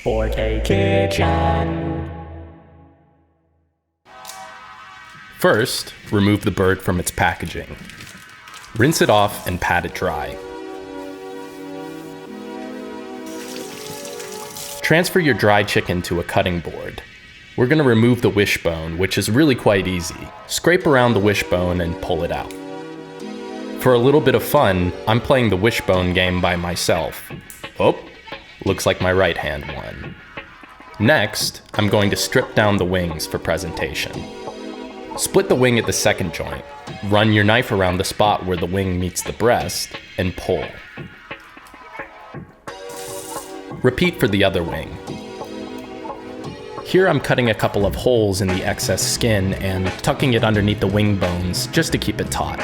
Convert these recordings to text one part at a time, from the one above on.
4K Kitchen. First, remove the bird from its packaging. Rinse it off and pat it dry. Transfer your dry chicken to a cutting board. We're going to remove the wishbone, which is really quite easy. Scrape around the wishbone and pull it out. For a little bit of fun, I'm playing the wishbone game by myself. Oh, looks like my right hand won. Next, I'm going to strip down the wings for presentation. Split the wing at the second joint, run your knife around the spot where the wing meets the breast, and pull. Repeat for the other wing. Here I'm cutting a couple of holes in the excess skin and tucking it underneath the wing bones just to keep it taut.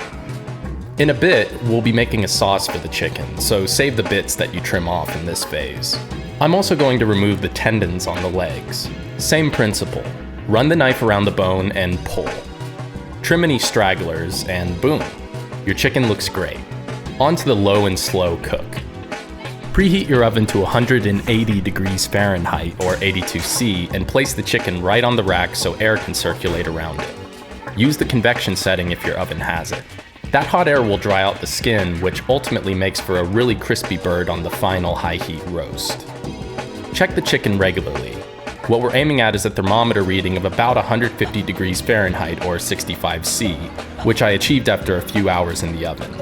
In a bit, we'll be making a sauce for the chicken, so save the bits that you trim off in this phase. I'm also going to remove the tendons on the legs. Same principle. Run the knife around the bone and pull. Trim any stragglers and boom, your chicken looks great. On to the low and slow cook. Preheat your oven to 180 degrees Fahrenheit or 82°C and place the chicken right on the rack so air can circulate around it. Use the convection setting if your oven has it. That hot air will dry out the skin, which ultimately makes for a really crispy bird on the final high heat roast. Check the chicken regularly. What we're aiming at is a thermometer reading of about 150 degrees Fahrenheit or 65°C, which I achieved after a few hours in the oven.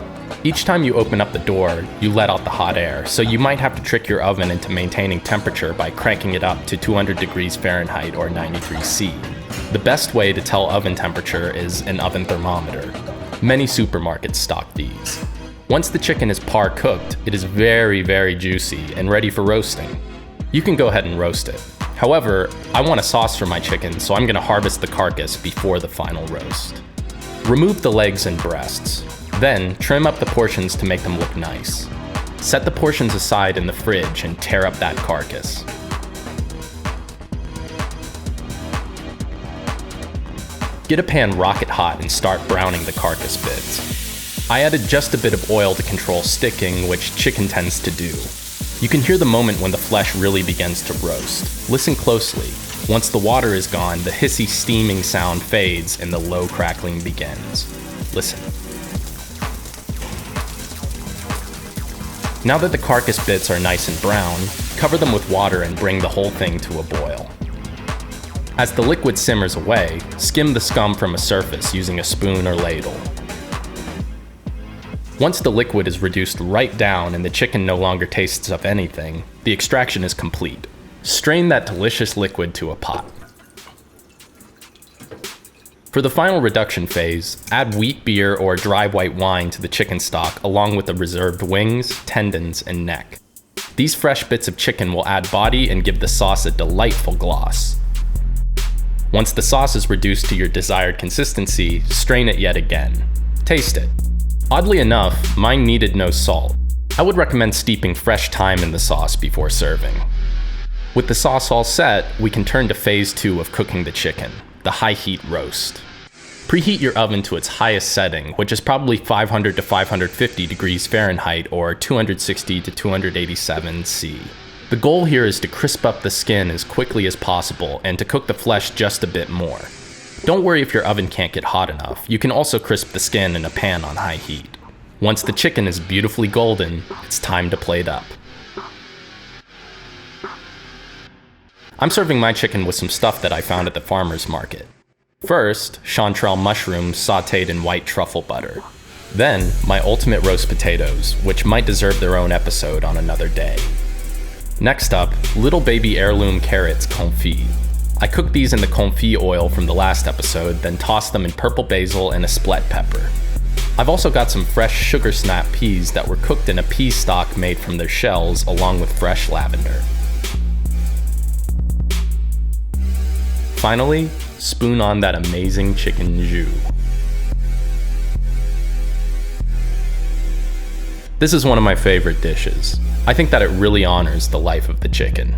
Each time you open up the door, you let out the hot air, so you might have to trick your oven into maintaining temperature by cranking it up to 200 degrees Fahrenheit or 93°C. The best way to tell oven temperature is an oven thermometer. Many supermarkets stock these. Once the chicken is par cooked, it is very, very juicy and ready for roasting. You can go ahead and roast it. However, I want a sauce for my chicken, so I'm going to harvest the carcass before the final roast. Remove the legs and breasts. Then, trim up the portions to make them look nice. Set the portions aside in the fridge and tear up that carcass. Get a pan rocket hot and start browning the carcass bits. I added just a bit of oil to control sticking, which chicken tends to do. You can hear the moment when the flesh really begins to roast. Listen closely. Once the water is gone, the hissy steaming sound fades and the low crackling begins. Listen. Now that the carcass bits are nice and brown, cover them with water and bring the whole thing to a boil. As the liquid simmers away, skim the scum from a surface using a spoon or ladle. Once the liquid is reduced right down and the chicken no longer tastes of anything, the extraction is complete. Strain that delicious liquid to a pot. For the final reduction phase, add wheat beer or dry white wine to the chicken stock along with the reserved wings, tendons, and neck. These fresh bits of chicken will add body and give the sauce a delightful gloss. Once the sauce is reduced to your desired consistency, strain it yet again. Taste it. Oddly enough, mine needed no salt. I would recommend steeping fresh thyme in the sauce before serving. With the sauce all set, we can turn to phase 2 of cooking the chicken, the high heat roast. Preheat your oven to its highest setting, which is probably 500 to 550 degrees Fahrenheit or 260 to 287 C. The goal here is to crisp up the skin as quickly as possible and to cook the flesh just a bit more. Don't worry if your oven can't get hot enough. You can also crisp the skin in a pan on high heat. Once the chicken is beautifully golden, it's time to plate up. I'm serving my chicken with some stuff that I found at the farmer's market. First, chanterelle mushrooms sautéed in white truffle butter. Then, my ultimate roast potatoes, which might deserve their own episode on another day. Next up, little baby heirloom carrots confit. I cooked these in the confit oil from the last episode, then tossed them in purple basil and a split pepper. I've also got some fresh sugar snap peas that were cooked in a pea stock made from their shells along with fresh lavender. Finally, spoon on that amazing chicken jus. This is one of my favorite dishes. I think that it really honors the life of the chicken.